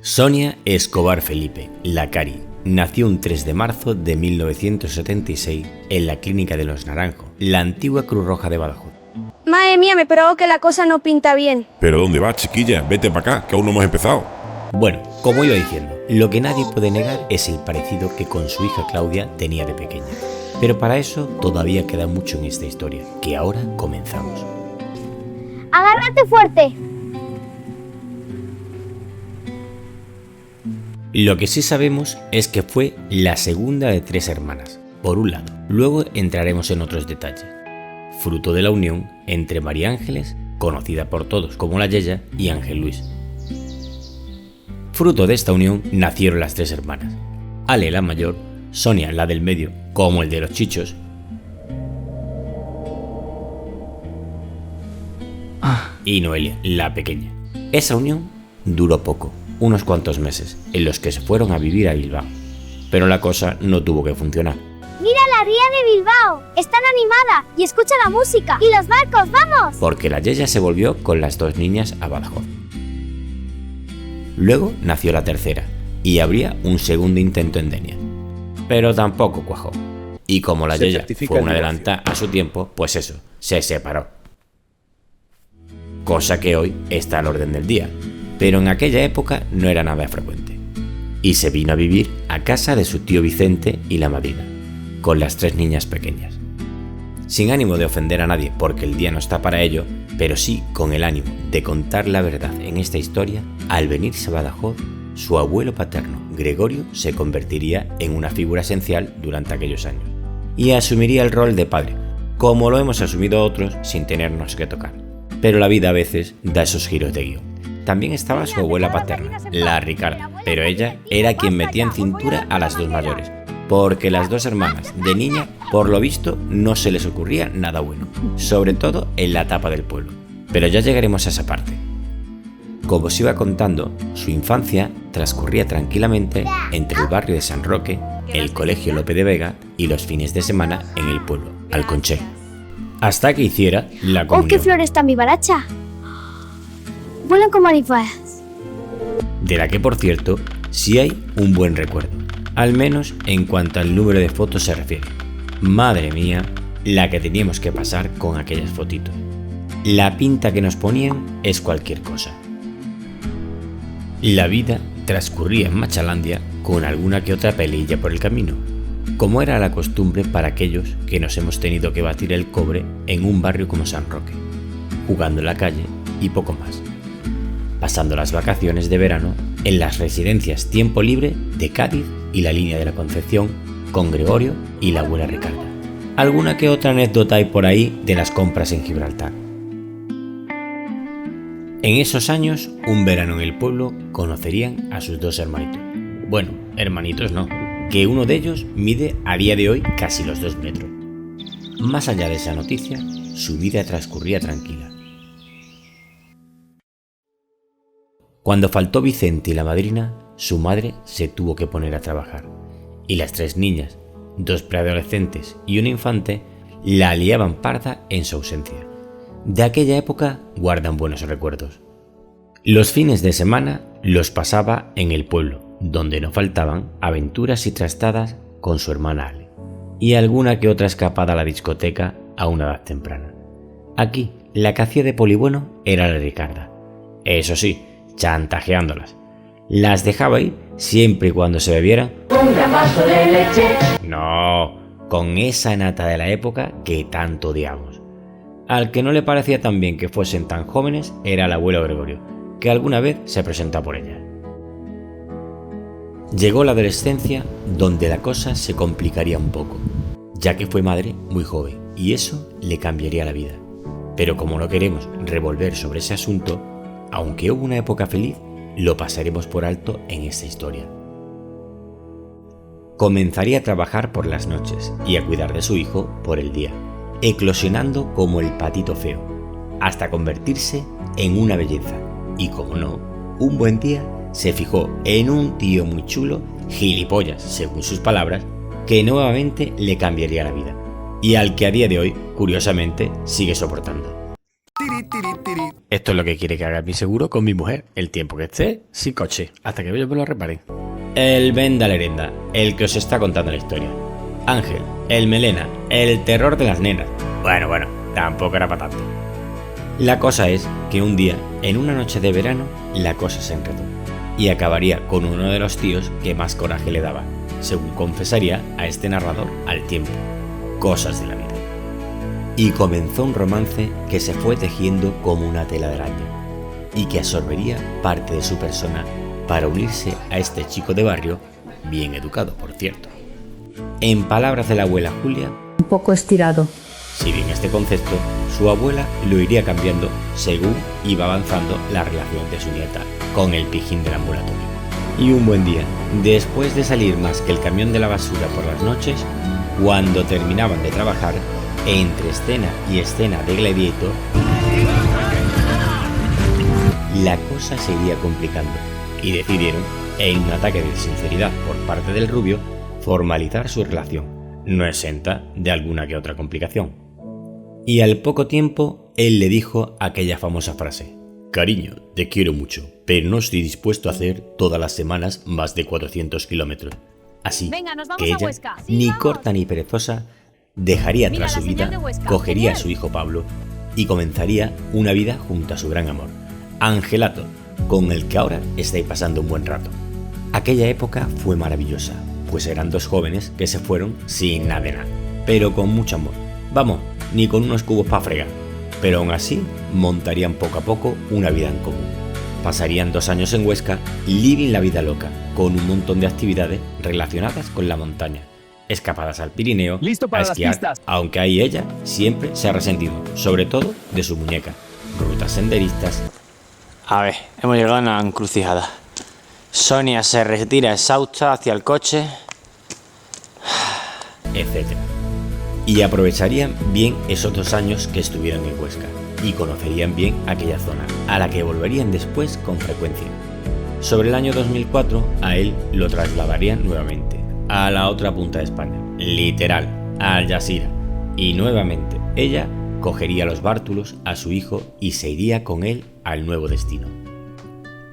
Sonia Escobar Felipe, la Cari, nació un 3 de marzo de 1976 en la Clínica de los Naranjos, la antigua Cruz Roja de Badajoz. Madre mía, me provoca que la cosa no pinta bien. ¿Pero dónde vas, chiquilla? Vete para acá, que aún no hemos empezado. Bueno, como iba diciendo, lo que nadie puede negar es el parecido que con su hija Claudia tenía de pequeña. Pero para eso todavía queda mucho en esta historia, que ahora comenzamos. ¡Agárrate fuerte! Lo que sí sabemos es que fue la segunda de 3 hermanas, por un lado. Luego entraremos en otros detalles. Fruto de la unión entre María Ángeles, conocida por todos como la Yeya, y Ángel Luis. Fruto de esta unión nacieron las 3 hermanas. Ale, la mayor, Sonia, la del medio, como el de los chichos, y Noelia, la pequeña. Esa unión duró poco, unos cuantos meses, en los que se fueron a vivir a Bilbao. Pero la cosa no tuvo que funcionar. ¡Mira la ría de Bilbao! ¡Es tan animada! ¡Y escucha la música! ¡Y los barcos, vamos! Porque la Yeya se volvió con las 2 niñas a Badajoz. Luego nació la tercera, y habría un segundo intento en Denia. Pero tampoco cuajó. Y como la Yeya fue una adelantada a su tiempo, pues eso, se separó. Cosa que hoy está al orden del día, pero en aquella época no era nada frecuente. Y se vino a vivir a casa de su tío Vicente y la madrina, con las 3 niñas pequeñas. Sin ánimo de ofender a nadie porque el día no está para ello, pero sí con el ánimo de contar la verdad en esta historia, al venirse a Badajoz, su abuelo paterno, Gregorio, se convertiría en una figura esencial durante aquellos años y asumiría el rol de padre, como lo hemos asumido otros sin tenernos que tocar. Pero la vida a veces da esos giros de guión. También estaba su abuela paterna, la Ricarda, pero ella era quien metía en cintura a las 2 mayores, porque las 2 hermanas de niña, por lo visto, no se les ocurría nada bueno, sobre todo en la etapa del pueblo. Pero ya llegaremos a esa parte. Como os iba contando, su infancia transcurría tranquilamente entre el barrio de San Roque, el colegio Lope de Vega y los fines de semana en el pueblo, Alconché. Hasta que hiciera la comunión. ¡Oh, qué flores tan vivaracha! Vuelan como mariposas. De la que, por cierto, sí hay un buen recuerdo, al menos en cuanto al número de fotos se refiere. Madre mía, la que teníamos que pasar con aquellas fotitos. La pinta que nos ponían es cualquier cosa. La vida transcurría en Machalandia con alguna que otra peleilla por el camino, como era la costumbre para aquellos que nos hemos tenido que batir el cobre en un barrio como San Roque, jugando en la calle y poco más, pasando las vacaciones de verano en las residencias tiempo libre de Cádiz y la Línea de la Concepción con Gregorio y la abuela Ricarda. Alguna que otra anécdota hay por ahí de las compras en Gibraltar. En esos años, un verano en el pueblo, conocerían a sus 2 hermanitos. Bueno, hermanitos no, que uno de ellos mide a día de hoy casi los 2 metros. Más allá de esa noticia, su vida transcurría tranquila. Cuando faltó Vicente y la madrina, su madre se tuvo que poner a trabajar, y las 3 niñas, 2 preadolescentes y un infante, la liaban parda en su ausencia. De aquella época guardan buenos recuerdos. Los fines de semana los pasaba en el pueblo, donde no faltaban aventuras y trastadas con su hermana Ale, y alguna que otra escapada a la discoteca a una edad temprana. Aquí, la que hacía de polibueno era la Ricarda. Eso sí, chantajeándolas. Las dejaba ir siempre y cuando se bebieran un gran vaso de leche. No, con esa nata de la época que tanto odiamos. Al que no le parecía tan bien que fuesen tan jóvenes era el abuelo Gregorio, que alguna vez se presentó por ella. Llegó la adolescencia, donde la cosa se complicaría un poco, ya que fue madre muy joven, y eso le cambiaría la vida. Pero como no queremos revolver sobre ese asunto, aunque hubo una época feliz, lo pasaremos por alto en esta historia. Comenzaría a trabajar por las noches y a cuidar de su hijo por el día, eclosionando como el patito feo, hasta convertirse en una belleza. Y como no, un buen día se fijó en un tío muy chulo, gilipollas según sus palabras, que nuevamente le cambiaría la vida, y al que a día de hoy, curiosamente, sigue soportando. Esto es lo que quiere que haga mi seguro con mi mujer, el tiempo que esté sin coche, hasta que ellos me lo reparen. El Venda Lerenda, el que os está contando la historia. Ángel, el melena, el terror de las nenas. Bueno, tampoco era para tanto. La cosa es que un día, en una noche de verano, la cosa se enredó y acabaría con uno de los tíos que más coraje le daba, según confesaría a este narrador al tiempo. Cosas de la vida. Y comenzó un romance que se fue tejiendo como una tela de araña y que absorbería parte de su persona para unirse a este chico de barrio, bien educado por cierto. En palabras de la abuela Julia, un poco estirado. Si bien este concepto, su abuela lo iría cambiando según iba avanzando la relación de su nieta con el pijín del ambulatorio. Y un buen día, después de salir más que el camión de la basura por las noches, cuando terminaban de trabajar, entre escena y escena de Gladiator, la cosa se iría complicando y decidieron, en un ataque de sinceridad por parte del rubio, formalizar su relación, no exenta de alguna que otra complicación. Y al poco tiempo, él le dijo aquella famosa frase: cariño, te quiero mucho, pero no estoy dispuesto a hacer todas las semanas más de 400 kilómetros. Así que ella, ni corta ni perezosa, dejaría atrás su vida, cogería a su hijo Pablo y comenzaría una vida junto a su gran amor, Angelato, con el que ahora estáis pasando un buen rato. Aquella época fue maravillosa, pues eran dos jóvenes que se fueron sin nada de nada, pero con mucho amor. Vamos, ni con unos cubos para fregar, pero aún así montarían poco a poco una vida en común. Pasarían 2 años en Huesca, living la vida loca, con un montón de actividades relacionadas con la montaña. Escapadas al Pirineo, listo para a esquiar, las pistas. aunque ahí ella siempre se ha resentido, sobre todo de su muñeca. Rutas senderistas. A ver, hemos llegado a una encrucijada. Sonia se retira exhausta hacia el coche, etc. Y aprovecharían bien esos 2 años que estuvieron en Huesca y conocerían bien aquella zona, a la que volverían después con frecuencia. Sobre el año 2004, a él lo trasladarían nuevamente a la otra punta de España, literal, a Algeciras, y nuevamente ella cogería los bártulos a su hijo y se iría con él al nuevo destino.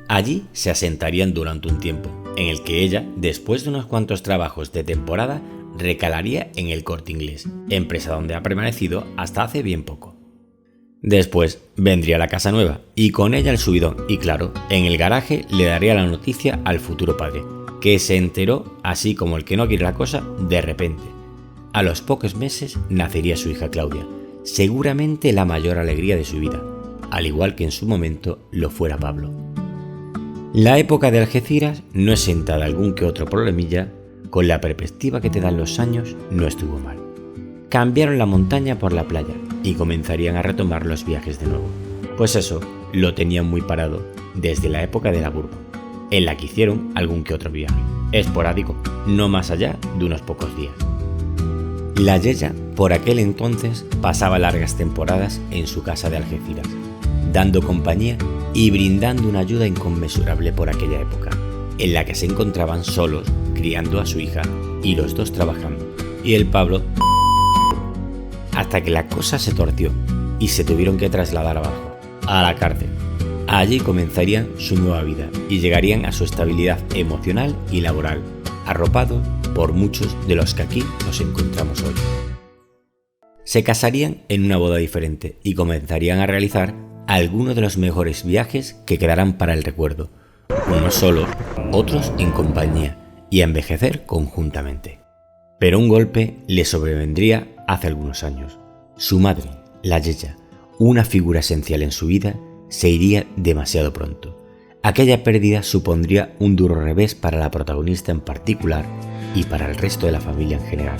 Allí se asentarían durante un tiempo, en el que ella, después de unos cuantos trabajos de temporada, recalaría en el Corte Inglés, empresa donde ha permanecido hasta hace bien poco. Después vendría la casa nueva y con ella el subidón, y claro, en el garaje le daría la noticia al futuro padre, que se enteró, así como el que no quiere la cosa, de repente. A los pocos meses nacería su hija Claudia, seguramente la mayor alegría de su vida, al igual que en su momento lo fuera Pablo. La época de Algeciras no exenta de algún que otro problemilla, con la perspectiva que te dan los años no estuvo mal. Cambiaron la montaña por la playa y comenzarían a retomar los viajes de nuevo. Pues eso, lo tenían muy parado desde la época de la Bourbon, en la que hicieron algún que otro viaje, esporádico, no más allá de unos pocos días. La Yeya, por aquel entonces, pasaba largas temporadas en su casa de Algeciras, dando compañía y brindando una ayuda inconmensurable por aquella época, en la que se encontraban solos criando a su hija y los dos trabajando, y el Pablo, hasta que la cosa se torció y se tuvieron que trasladar abajo, a la cárcel. Allí comenzarían su nueva vida y llegarían a su estabilidad emocional y laboral, arropados por muchos de los que aquí nos encontramos hoy. Se casarían en una boda diferente y comenzarían a realizar algunos de los mejores viajes que quedarán para el recuerdo, unos solos, otros en compañía, y a envejecer conjuntamente. Pero un golpe le sobrevendría hace algunos años. Su madre, la Yeya, una figura esencial en su vida, se iría demasiado pronto. Aquella pérdida supondría un duro revés para la protagonista en particular y para el resto de la familia en general.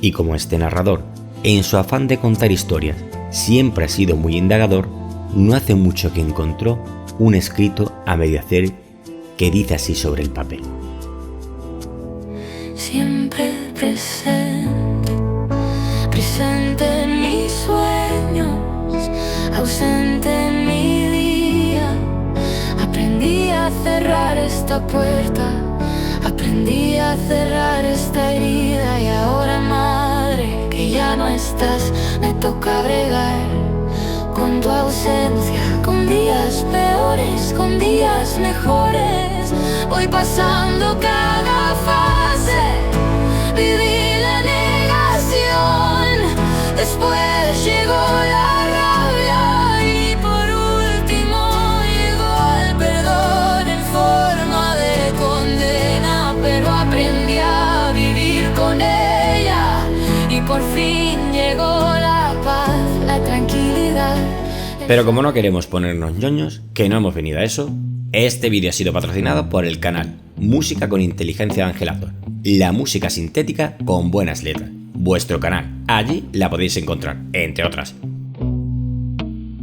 Y como este narrador, en su afán de contar historias, siempre ha sido muy indagador, no hace mucho que encontró un escrito a medio hacer que dice así sobre el papel. Siempre presente, presente en mis sueños, ausente en mi día. Aprendí a cerrar esta puerta, aprendí a cerrar esta herida. Y ahora, madre, que ya no estás, me toca bregar con tu ausencia, con días peores, con días mejores. Voy pasando cada fase, viví la negación, después llegó la rabia y por último llegó el perdón en forma de condena. Pero aprendí a vivir con ella y por fin llegó la paz, la tranquilidad. Pero como no queremos ponernos ñoños, que no hemos venido a eso, este vídeo ha sido patrocinado por el canal Música con Inteligencia de Angelator, la música sintética con buenas letras. Vuestro canal, allí la podéis encontrar, entre otras.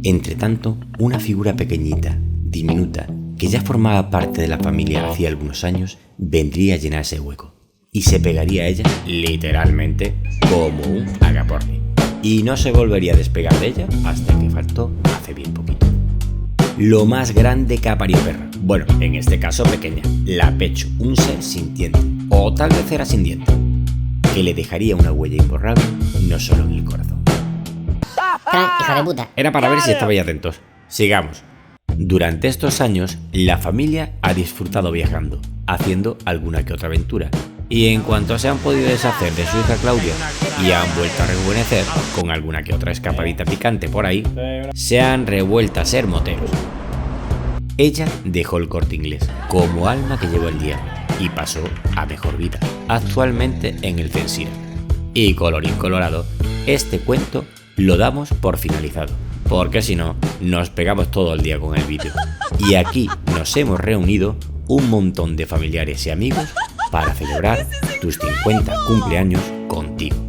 Entre tanto, una figura pequeñita, diminuta, que ya formaba parte de la familia hacía algunos años, vendría a llenar ese hueco y se pegaría a ella literalmente como un agaporni. Y no se volvería a despegar de ella hasta que faltó hace bien poquito. Lo más grande que ha parido perra, bueno, en este caso pequeña, la Pecho, un ser sintiente, o tal vez era sin diente, que le dejaría una huella imborrable no solo en el corazón. Fran, hija de puta. Era para ver si estabais atentos. Sigamos. Durante estos años, la familia ha disfrutado viajando, haciendo alguna que otra aventura. Y en cuanto se han podido deshacer de su hija Claudia y han vuelto a rejuvenecer con alguna que otra escapadita picante por ahí, se han revuelto a ser moteros. Ella dejó el Corte Inglés como alma que llevó el diablo y pasó a mejor vida, actualmente en el Censira. Y colorín colorado, este cuento lo damos por finalizado, porque si no, nos pegamos todo el día con el vídeo. Y aquí nos hemos reunido un montón de familiares y amigos para celebrar tus 50 cumpleaños contigo.